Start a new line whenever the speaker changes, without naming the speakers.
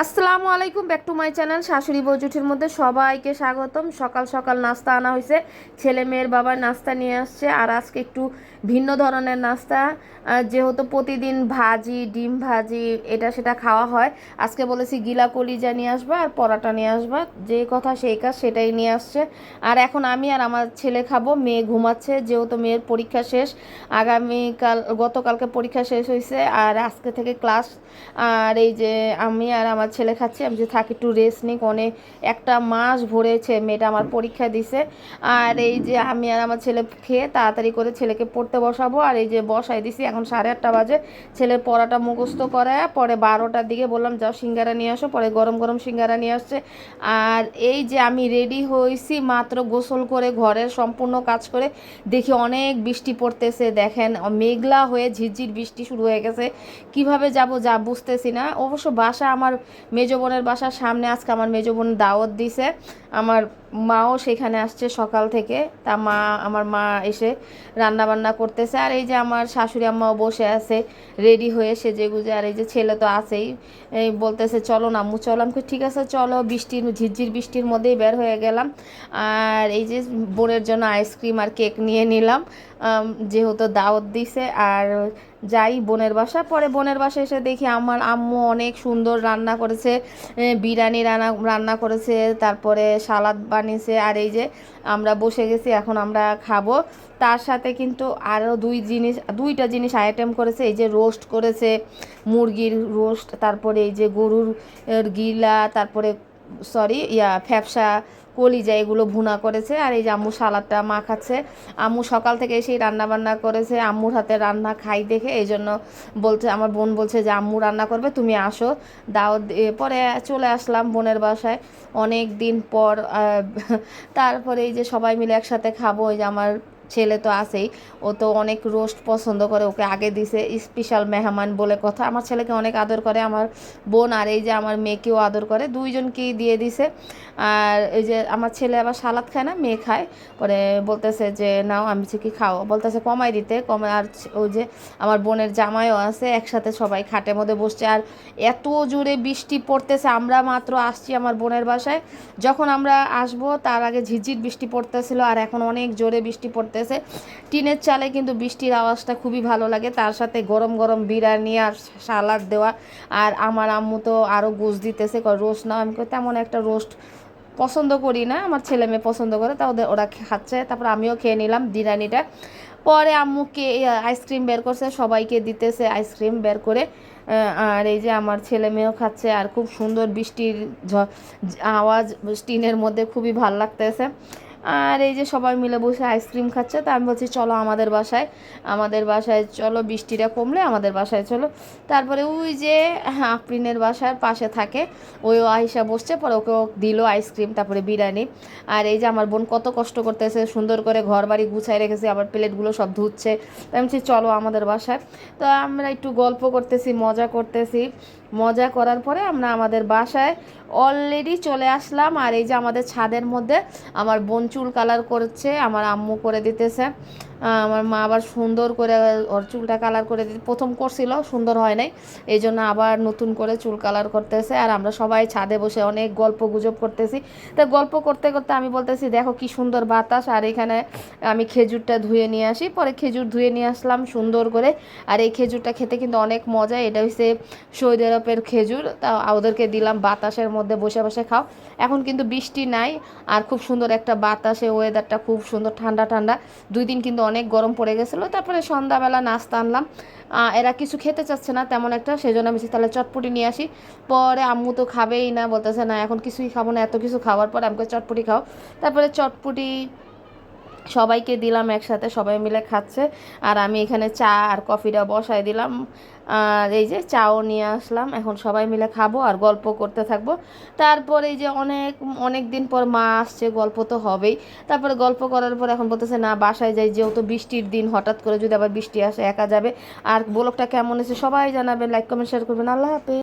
আসসালামু আলাইকুম, back to my channel শাশুড়ি বউ জুটির মধ্যে সবাইকে স্বাগতম। সকাল সকাল নাস্তা আনা হয়েছে, ছেলে মেয়ের বাবার নাস্তা নিয়ে আসছে। আর আজকে একটু ভিন্ন ধরনের নাস্তা, যেহেতু প্রতিদিন ভাজি ডিম ভাজি এটা সেটা খাওয়া হয়। আজকে বলেছি গিলা কলিজা নিয়ে আসবা আর পরাটা নিয়ে আসবা, যে কথা সেই কাজ, সেটাই নিয়ে আসছে। আর এখন আমি আর আমার ছেলে খাবো, মেয়ে ঘুমাচ্ছে যেহেতু মেয়ের পরীক্ষা শেষ। আগামীকাল, গতকালকে পরীক্ষা শেষ হয়েছে আর আজকে থেকে ক্লাস। আর এই যে আমি আর আমার ছেলে খাচ্ছি। আমি যে থাকি একটু রেস্ট নিক, অনেক একটা মাস ভরেছে মেয়েটা আমার পরীক্ষা দিছে। আর এই যে আমি আর আমার ছেলে খেয়ে তাড়াতাড়ি করে ছেলেকে পড়তে বসাবো। আর এই যে বসাই দিছি, এখন 8:30 বাজে। ছেলের পড়াটা মুখস্থ করায় পরে 12টার দিকে বললাম যাও সিঙ্গারা নিয়ে আসো, পরে গরম গরম সিঙ্গারা নিয়ে আসছে। আর এই যে আমি রেডি হয়েছি মাত্র গোসল করে ঘরের সম্পূর্ণ কাজ করে, দেখি অনেক বৃষ্টি পড়তেছে। দেখেন মেঘলা হয়ে ঝিরঝির বৃষ্টি শুরু হয়ে গেছে। কিভাবে যাব যা বুঝতেছি না। অবশ্য বাসা আমার মেজো বোনের বাসার সামনে, আজকে আমার মেজো বোন দাওয়াত দিছে। আমার মাও সেখানে আসছে সকাল থেকে। তা আমার মা এসে রান্না বান্না করতেছে। আর এই যে আমার শাশুড়ি আম্মাও বসে আছে রেডি হয়ে সেজে গুজে। আর এই যে ছেলে তো আছেই, এই বলতেছে চলো না আম্মু চলো। আমি ঠিক আছে চলো। বৃষ্টির ঝিরঝির বৃষ্টির মধ্যেই বের হয়ে গেলাম। আর এই যে বোনের জন্য আইসক্রিম আর কেক নিয়ে নিলাম, যেহেতু দাওয়াত দিছে। আর যাই বোনের বাসা, পরে বোনের বাসা এসে দেখি আমার আম্মু অনেক সুন্দর রান্না করেছে, বিরিয়ানি রান্না করেছে, তারপরে সালাদ বানিয়েছে। আর এই যে আমরা বসে গেছি, এখন আমরা খাবো। তার সাথে কিন্তু আরও দুইটা জিনিস আইটেম করেছে। এই যে রোস্ট করেছে, মুরগির রোস্ট, তারপরে এই যে গরুর গিলা, তারপরে ফ্যাপসা, কলিজা, এগুলো ভুনা করেছে। আর এই যে আম্মু সালাদটা মাখাচ্ছে। আম্মু সকাল থেকে এসেই রান্না বান্না করেছে, আম্মুর হাতে রান্না খাই দেখে এই জন্য বলছে, আমার বোন বলছে যে আম্মু রান্না করবে, তুমি আসো দাওয়াত। পরে চলে আসলাম বোনের বাসায় অনেক দিন পর। তারপরে এই যে সবাই মিলে একসাথে খাবো। এই যে আমার ছেলে তো আছেই, ও তো অনেক রোস্ট পছন্দ করে, ওকে আগে দিছে। স্পেশাল মেহমান বলে কথা, আমার ছেলেকে অনেক আদর করে আমার বোন। আর এই যে আমার মেয়েকেও আদর করে, দুইজনকেই দিয়ে দিছে। আর এই যে আমার ছেলে আবার সালাদ খায় না, মেয়ে খায়। পরে বলতেছে যে নাও, আমি কি খাও, বলতেছে কমাই দিতে কমে। আর ওই যে আমার বোনের জামাইও আছে, একসাথে সবাই খাটের মধ্যে বসছে। আর এত জোরে বৃষ্টি পড়তেছে, আমরা মাত্র আসছি আমার বোনের বাসায়, যখন আমরা আসবো তার আগে ঝিরঝির বৃষ্টি পড়তেছিল। আর এখন অনেক জোরে বৃষ্টি পড়তেছে। টিনের চালে কিন্তু বৃষ্টির আওয়াজটা খুবই ভালো লাগে, তার সাথে গরম গরম বিরিয়ানি আর সালাদ দেওয়া। আর আমার আম্মু তো আরও গোশ দিতেছে, রোস্ট না, আমি তেমন একটা রোস্ট পছন্দ করি না, আমার ছেলে মেয়ে পছন্দ করে, তা ওরা খাচ্ছে। তারপর আমিও খেয়ে নিলাম বিরিয়ানিটা। পরে আম্মুকে আইসক্রিম বের করছে, সবাইকে দিতেছে আইসক্রিম বের করে। আর এই যে আমার ছেলে মেয়েও খাচ্ছে। আর খুব সুন্দর বৃষ্টির আওয়াজ টিনের মধ্যে, খুবই ভাল লাগতেছে। আর এই যে সবাই মিলে বসে আইসক্রিম খাচ্ছে। তা আমি বলছি চলো আমাদের বাসায় চলো, বৃষ্টিটা কমলে আমাদের বাসায় চলো। তারপরে ওই যে আফরিনের বাসার পাশে থাকে, ওইও আইসা বসছে, পরে ওকে দিল আইসক্রিম, তারপরে বিরিয়ানি। আর এই যে আমার বোন কত কষ্ট করতেছে, সুন্দর করে ঘর বাড়ি গুছাই রেখেছে, আবার প্লেটগুলো সব ধুচ্ছে। তো আমি বলছি চলো আমাদের বাসায়। তো আমরা একটু গল্প করতেছি, মজা করতেছি। মজা করার পরে আমরা আমাদের বাসায় অলরেডি চলে আসলাম। আর এই যে আমাদের ছাদের মধ্যে আমার বোন চুল কালার করছে, আমার আম্মু করে দিতেছে। আমার মা আবার সুন্দর করে ওর চুলটা কালার করে দিতে, প্রথম করছিল সুন্দর হয় নাই, এই জন্য আবার নতুন করে চুল কালার করতেছে। আর আমরা সবাই ছাদে বসে অনেক গল্প গুজব করতেছি। তো গল্প করতে করতে আমি বলতেছি দেখো কি সুন্দর বাতাস। আর এখানে আমি খেজুরটা ধুয়ে নিয়ে আসি, পরে খেজুর ধুয়ে নিয়ে আসলাম সুন্দর করে। আর এই খেজুরটা খেতে কিন্তু অনেক মজা, এটা হচ্ছে সৌদি আরবের খেজুর। তা ওদেরকে দিলাম বাতাসের মধ্যে বসে বসে খাও। এখন কিন্তু বৃষ্টি নাই, আর খুব সুন্দর একটা বাতাসে, ওয়েদারটা খুব সুন্দর ঠান্ডা ঠান্ডা। 2 দিন কিন্তু অনেক গরম পড়ে গেছিলো। তারপরে সন্ধ্যাবেলা নাস্তা আনলাম। এরা কিছু খেতে চাচ্ছে না তেমন একটা, সেজন্য আমি তাহলে চটপটি নিয়ে আসি। পরে আম্মু তো খাবেই না, বলতেছে না এখন কিছুই খাবো না, এত কিছু খাওয়ার পর আমাকে চটপটি খাও। তারপরে চটপটি সবাইকে দিলাম একসাথে, সবাই মিলে খাচ্ছে। আর আমি এখানে চা আর কফিটা বসাই দিলাম। আর এই যে চাও নিয়ে আসলাম, এখন সবাই মিলে খাবো আর গল্প করতে থাকবো। তারপরে এই যে অনেক অনেক দিন পর মা আসছে, গল্প তো হবেই। তারপরে গল্প করার পর এখন বলতেছে না বাসায় যাই, যেহেতু বৃষ্টির দিন, হঠাৎ করে যদি আবার বৃষ্টি আসে একা যাবে। আর ব্লগটা কেমন হয়েছে সবাই জানাবেন, লাইক কমেন্ট শেয়ার করবেন। আল্লাহ হাফেজ।